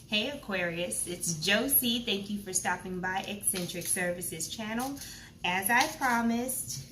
Hey Aquarius, it's Josie. Thank you for stopping by Eccentric Services channel. As I promised,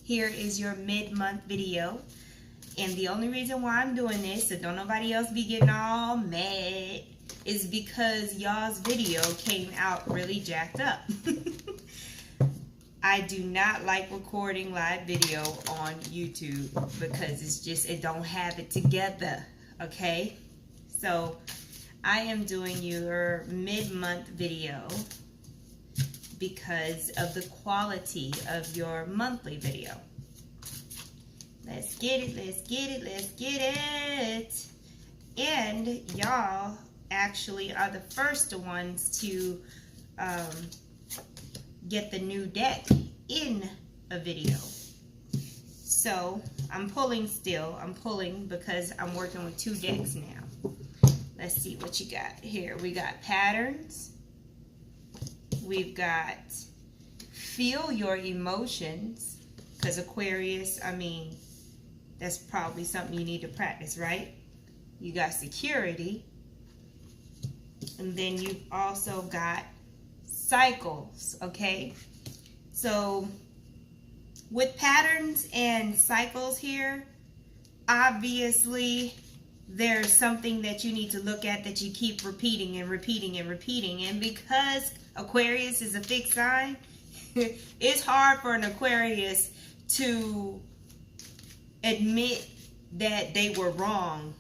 here is your mid-month video. And the only reason why I'm doing this, so don't nobody else be getting all mad, is because y'all's video came out really jacked up. I do not like recording live video on YouTube because it don't have it together, okay? So I am doing your mid-month video because of the quality of your monthly video. Let's get it, let's get it, let's get it. And y'all actually are the first ones to get the new deck in a video. So I'm pulling still. I'm pulling because I'm working with two decks now. Let's see what you got here. We got patterns. We've got feel your emotions. Because Aquarius, I mean, that's probably something you need to practice, right? You got security. And then you've also got cycles, okay? So with patterns and cycles here, obviously there's something that you need to look at that you keep repeating and repeating and repeating. And because Aquarius is a fixed sign, it's hard for an Aquarius to admit that they were wrong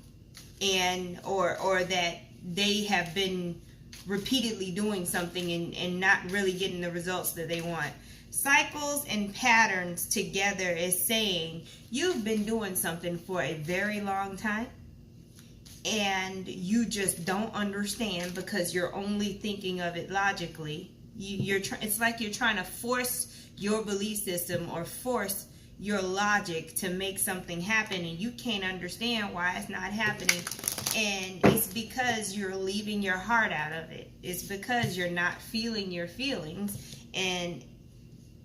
and or that they have been repeatedly doing something and not really getting the results that they want. Cycles and patterns together is saying you've been doing something for a very long time and you just don't understand because you're only thinking of it logically. It's like you're trying to force your belief system or force your logic to make something happen and you can't understand why it's not happening. And it's because you're leaving your heart out of it. It's because you're not feeling your feelings. And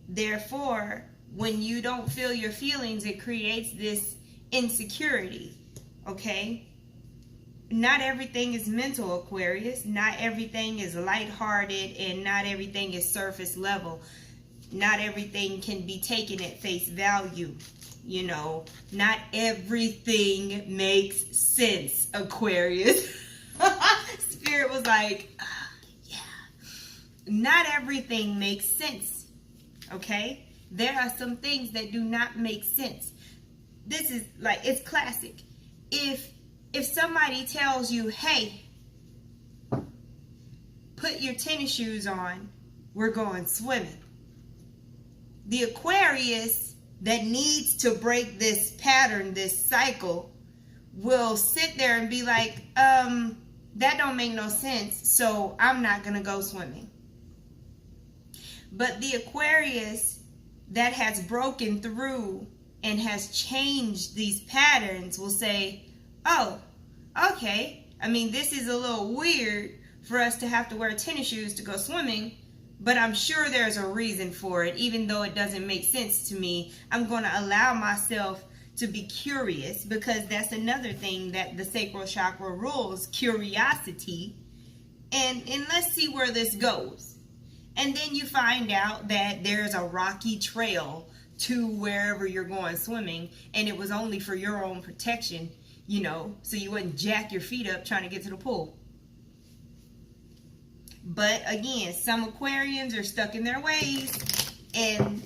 therefore, when you don't feel your feelings, it creates this insecurity. Okay? Not everything is mental, Aquarius. Not everything is lighthearted and not everything is surface level. Not everything can be taken at face value. You know, not everything makes sense, Aquarius. Spirit was like, yeah. Not everything makes sense, okay? There are some things that do not make sense. This is like, it's classic. If somebody tells you, hey, put your tennis shoes on, we're going swimming. The Aquarius that needs to break this pattern, this cycle, will sit there and be like, that don't make no sense, so I'm not gonna go swimming. But the Aquarius that has broken through and has changed these patterns will say, oh, okay, I mean, this is a little weird for us to have to wear tennis shoes to go swimming, but I'm sure there's a reason for it. Even though it doesn't make sense to me, I'm going to allow myself to be curious, because that's another thing that the sacral chakra rules, curiosity. And let's see where this goes. And then you find out that there's a rocky trail to wherever you're going swimming, and it was only for your own protection, you know, so you wouldn't jack your feet up trying to get to the pool. But again, some Aquarians are stuck in their ways, and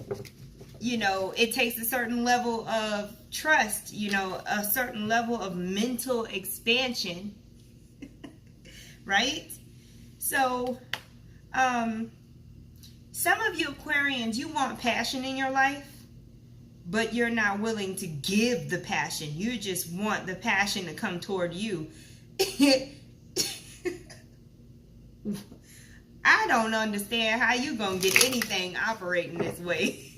you know, it takes a certain level of trust, you know, a certain level of mental expansion, right? So, some of you Aquarians, you want passion in your life, but you're not willing to give the passion. You just want the passion to come toward you. I don't understand how you gonna get anything operating this way.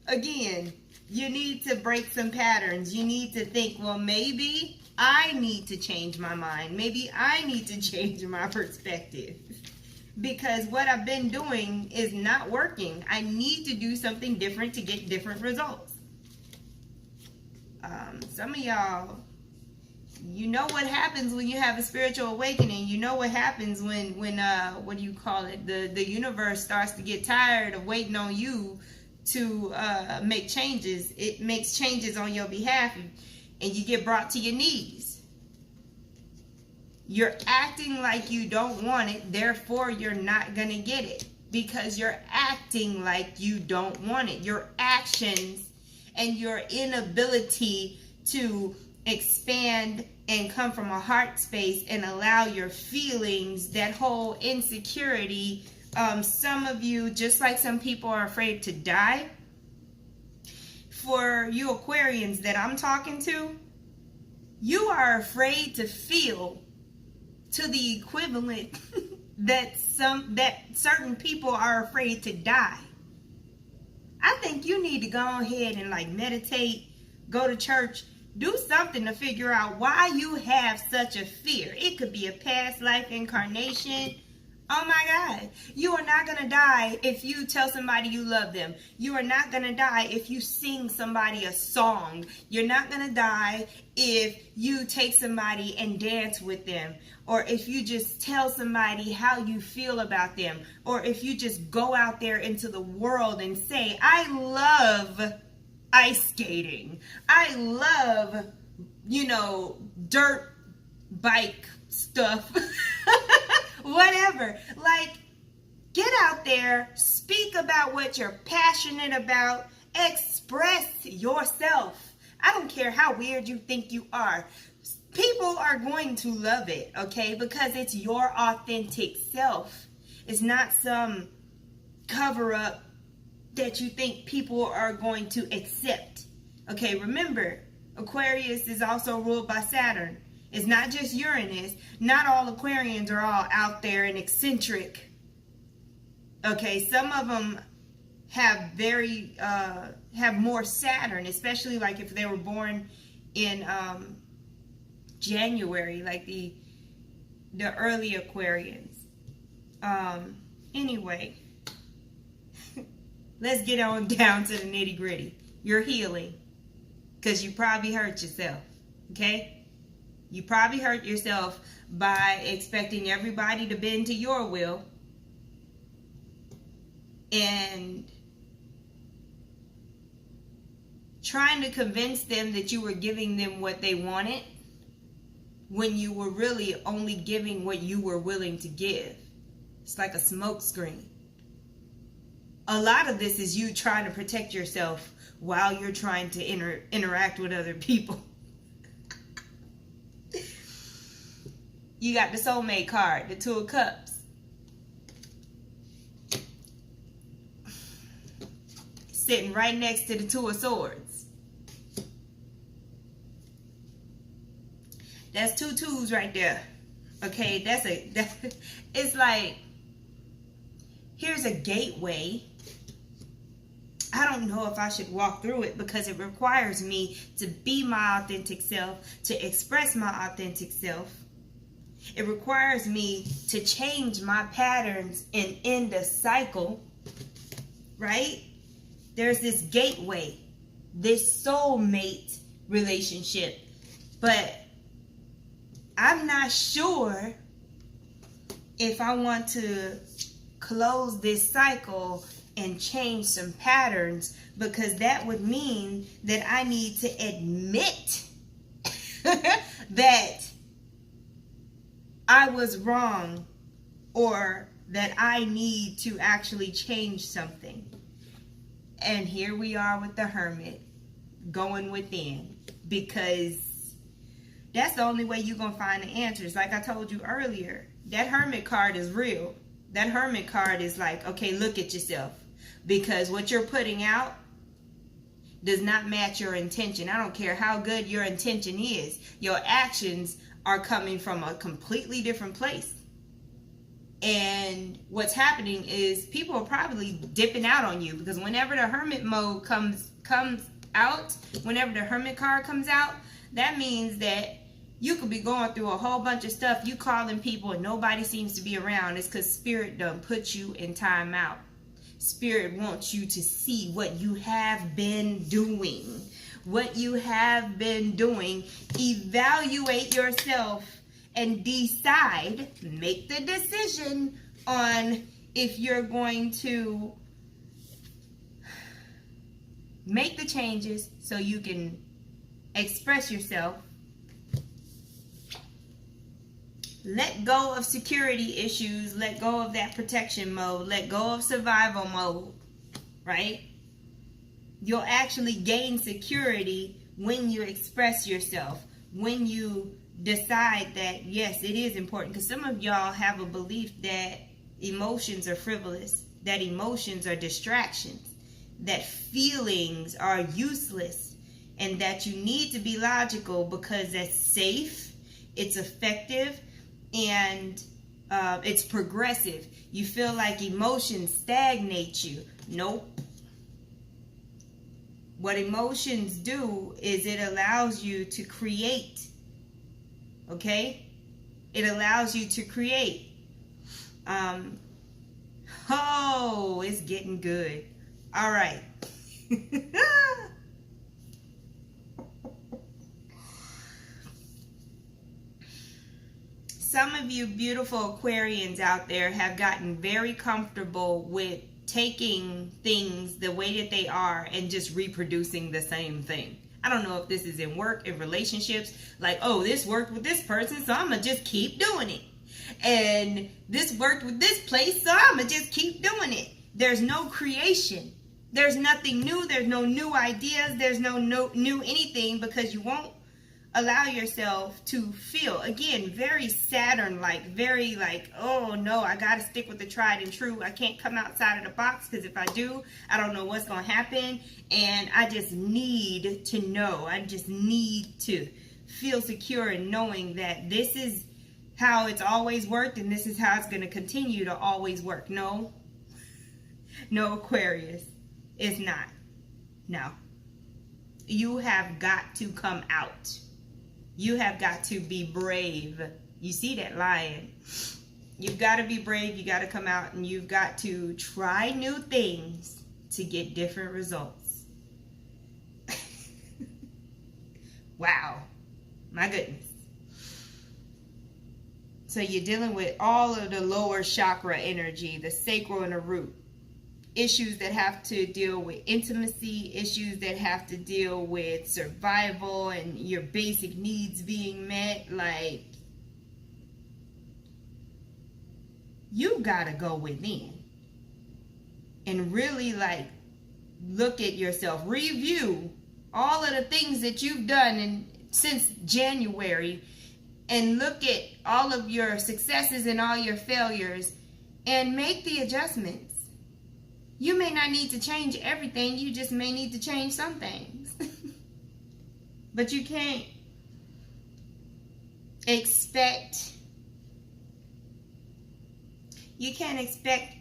Again, you need to break some patterns. You need to think, well, maybe I need to change my mind. Maybe I need to change my perspective. Because what I've been doing is not working. I need to do something different to get different results. Some of y'all You know what happens when you have a spiritual awakening. You know what happens when what do you call it? The universe starts to get tired of waiting on you to make changes. It makes changes on your behalf, and you get brought to your knees. You're acting like you don't want it, therefore you're not gonna get it, because you're acting like you don't want it. Your actions and your inability to expand and come from a heart space and allow your feelings, that whole insecurity. Some of you, just like some people are afraid to die, for you Aquarians that I'm talking to, you are afraid to feel to the equivalent that certain people are afraid to die. I think you need to go ahead and like meditate, go to church, do something to figure out why you have such a fear. It could be a past life incarnation. Oh my God. You are not going to die if you tell somebody you love them. You are not going to die if you sing somebody a song. You're not going to die if you take somebody and dance with them. Or if you just tell somebody how you feel about them. Or if you just go out there into the world and say, I love ice skating. I love, dirt bike stuff. Whatever. Like, get out there, speak about what you're passionate about, express yourself. I don't care how weird you think you are. People are going to love it, okay? Because it's your authentic self. It's not some cover up that you think people are going to accept. Okay, remember, Aquarius is also ruled by Saturn. It's not just Uranus. Not all Aquarians are all out there and eccentric. Okay, some of them have have more Saturn, especially like if they were born in January, like the early Aquarians. Anyway, let's get on down to the nitty gritty. You're healing because you probably hurt yourself. Okay. You probably hurt yourself by expecting everybody to bend to your will and trying to convince them that you were giving them what they wanted when you were really only giving what you were willing to give. It's like a smoke screen. A lot of this is you trying to protect yourself while you're trying to interact with other people. You got the soulmate card, the Two of Cups. Sitting right next to the Two of Swords. That's two twos right there. Okay, it's like, here's a gateway. I don't know if I should walk through it because it requires me to be my authentic self, to express my authentic self. It requires me to change my patterns and end a cycle, right? There's this gateway, this soulmate relationship, but I'm not sure if I want to close this cycle and change some patterns, because that would mean that I need to admit that I was wrong, or that I need to actually change something. And here we are with the Hermit going within, because that's the only way you're going to find the answers. Like I told you earlier, that Hermit card is real. That Hermit card is like, okay, look at yourself, because what you're putting out does not match your intention. I don't care how good your intention is. Your actions are coming from a completely different place. And what's happening is people are probably dipping out on you, because whenever the Hermit mode comes out, whenever the Hermit card comes out, that means that you could be going through a whole bunch of stuff. You calling people and nobody seems to be around. It's because Spirit done put you in time out. Spirit wants you to see what you have been doing, what you have been doing. Evaluate yourself and decide, make the decision on if you're going to make the changes so you can express yourself. Let go of security issues. Let go of that protection mode. Let go of survival mode, right? You'll actually gain security when you express yourself, when you decide that, yes, it is important. Because some of y'all have a belief that emotions are frivolous, that emotions are distractions, that feelings are useless, and that you need to be logical because that's safe, it's effective, and it's progressive. You feel like emotions stagnate you. Nope. What emotions do is it allows you to create. Okay? It allows you to create. Oh, it's getting good. All right. Some of you beautiful Aquarians out there have gotten very comfortable with taking things the way that they are and just reproducing the same thing. I don't know if this is in work, in relationships, like, oh, this worked with this person, so I'm going to just keep doing it. And this worked with this place, so I'm going to just keep doing it. There's no creation. There's nothing new. There's no new ideas. There's no new anything, because you won't allow yourself to feel. Again, very Saturn-like, very like, oh no, I got to stick with the tried and true. I can't come outside of the box, because if I do, I don't know what's going to happen. And I just need to know. I just need to feel secure in knowing that this is how it's always worked and this is how it's going to continue to always work. No, Aquarius, it's not. No. You have got to come out. You have got to be brave. You see that lion? You've got to be brave. You got to come out, and you've got to try new things to get different results. Wow. My goodness. So you're dealing with all of the lower chakra energy, the sacral and the root. Issues that have to deal with intimacy, issues that have to deal with survival and your basic needs being met. Like, you gotta go within and really like look at yourself, review all of the things that you've done since January, and look at all of your successes and all your failures and make the adjustments. You may not need to change everything. You just may need to change some things. But you can't expect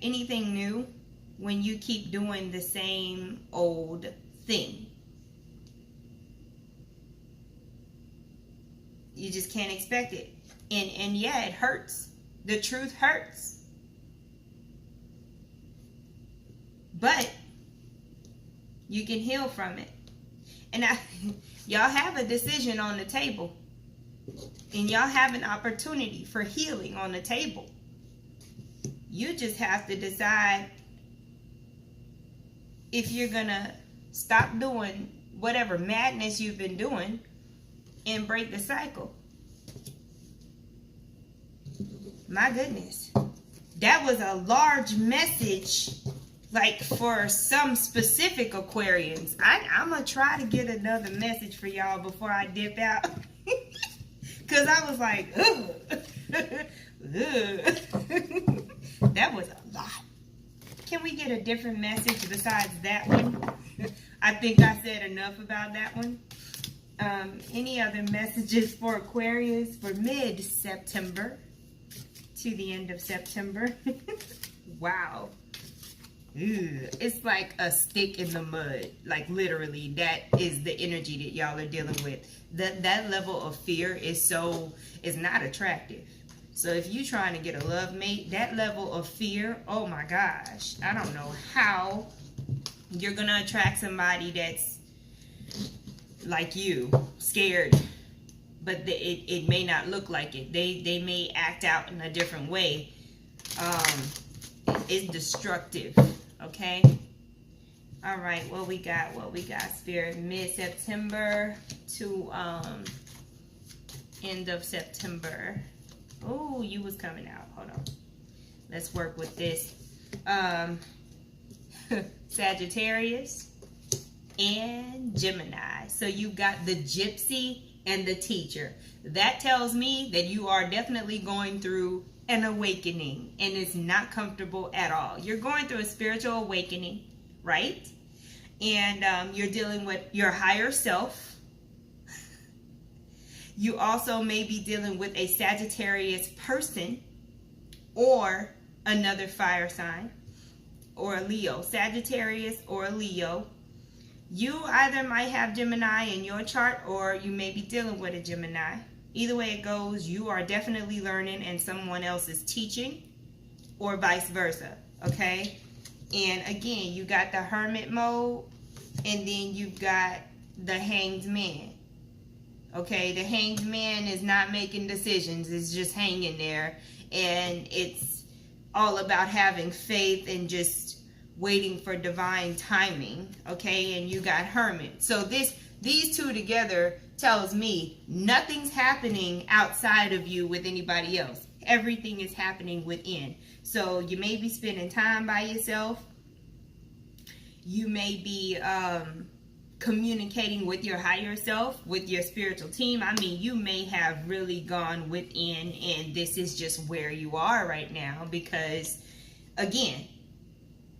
anything new when you keep doing the same old thing. You just can't expect it. And yeah, it hurts. The truth hurts. But you can heal from it. And y'all have a decision on the table. And y'all have an opportunity for healing on the table. You just have to decide if you're going to stop doing whatever madness you've been doing and break the cycle. My goodness. That was a large message. Like for some specific Aquarians. I'm going to try to get another message for y'all before I dip out. Because I was like, ugh. That was a lot. Can we get a different message besides that one? I think I said enough about that one. Any other messages for Aquarius for mid-September to the end of September? Wow. Ew. It's like a stick in the mud. Like literally, that is the energy that y'all are dealing with. That level of fear is not attractive. So if you're trying to get a love mate, that level of fear, oh my gosh, I don't know how you're gonna attract somebody that's like you, scared, but it may not look like it. They may act out in a different way. It's destructive. Okay. All right. What we got? Spirit, mid-September to end of September. Oh, you was coming out. Hold on. Let's work with this. Sagittarius and Gemini. So you got the gypsy and the teacher. That tells me that you are definitely going through an awakening, and it's not comfortable at all. You're going through a spiritual awakening, right? And you're dealing with your higher self. You also may be dealing with a Sagittarius person or another fire sign or a Leo. Sagittarius or a Leo. You either might have Gemini in your chart, or you may be dealing with a Gemini. Either way it goes, you are definitely learning and someone else is teaching, or vice versa, okay? And again, you got the Hermit mode, and then you've got the Hanged Man. Okay, the Hanged Man is not making decisions. It's just hanging there. And it's all about having faith and just waiting for divine timing. Okay, and you got Hermit. So these two together tells me nothing's happening outside of you with anybody else. Everything is happening within. So you may be spending time by yourself. You may be communicating with your higher self, with your spiritual team. I mean, you may have really gone within, and this is just where you are right now, because again,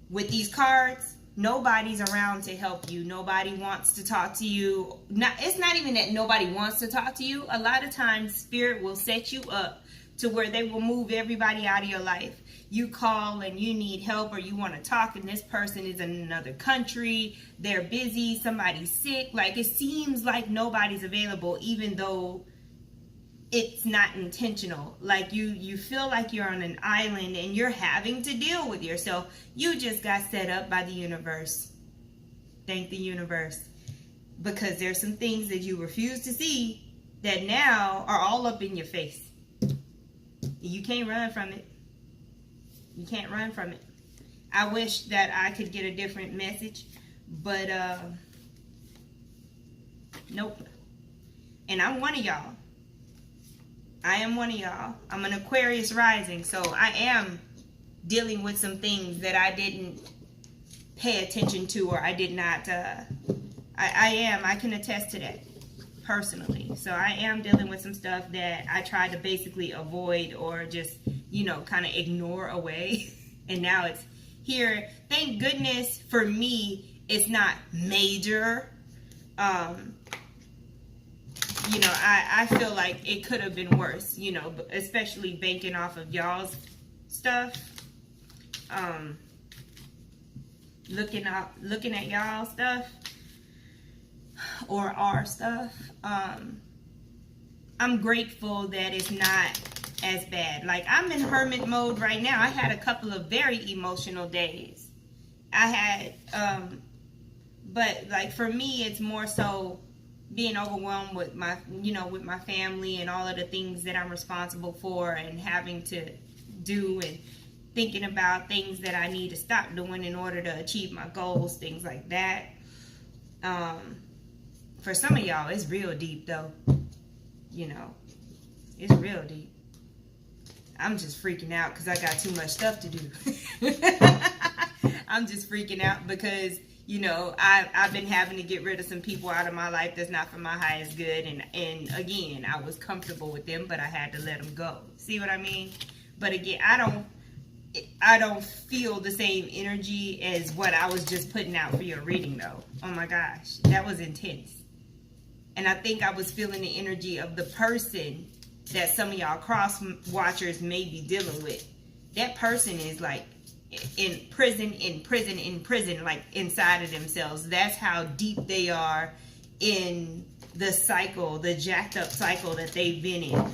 with these cards, nobody's around to help you. Nobody wants to talk to you. It's not even that nobody wants to talk to you. A lot of times Spirit will set you up to where they will move everybody out of your life. You call and you need help, or you want to talk, and this person is in another country, they're busy, somebody's sick. Like, it seems like nobody's available, even though it's not intentional. Like, you feel like you're on an island and you're having to deal with yourself. You just got set up by the universe. Thank the universe. Because there's some things that you refuse to see that now are all up in your face. You can't run from it. You can't run from it. I wish that I could get a different message, but nope. And I'm one of y'all. I am one of y'all. I'm an Aquarius rising, so I am dealing with some things that I didn't pay attention to, or I did not. I can attest to that personally. So I am dealing with some stuff that I tried to basically avoid, or just, kind of ignore away. And now it's here. Thank goodness for me, it's not major. I feel like it could have been worse, especially banking off of y'all's stuff. Looking at y'all stuff, or our stuff. I'm grateful that it's not as bad. Like, I'm in hermit mode right now. I had a couple of very emotional days. But like, for me, it's more so being overwhelmed with my, with my family and all of the things that I'm responsible for and having to do, and thinking about things that I need to stop doing in order to achieve my goals, things like that. For some of y'all, it's real deep though. It's real deep. I'm just freaking out because I got too much stuff to do. I'm just freaking out because, I've been having to get rid of some people out of my life that's not for my highest good. And again, I was comfortable with them, but I had to let them go. See what I mean? But again, I don't feel the same energy as what I was just putting out for your reading though. Oh my gosh, that was intense. And I think I was feeling the energy of the person that some of y'all cross watchers may be dealing with. That person is like in prison, like inside of themselves. That's how deep they are in the cycle, the jacked up cycle that they've been in.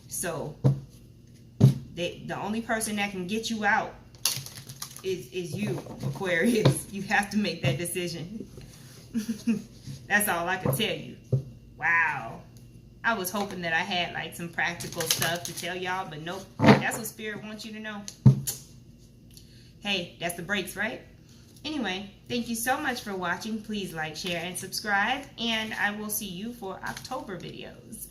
So the only person that can get you out is you, Aquarius. You have to make that decision. That's all I can tell you. Wow. I was hoping that I had like some practical stuff to tell y'all, but nope. That's what Spirit wants you to know. Hey, that's the breaks, right? Anyway, thank you so much for watching. Please like, share, and subscribe. And I will see you for October videos.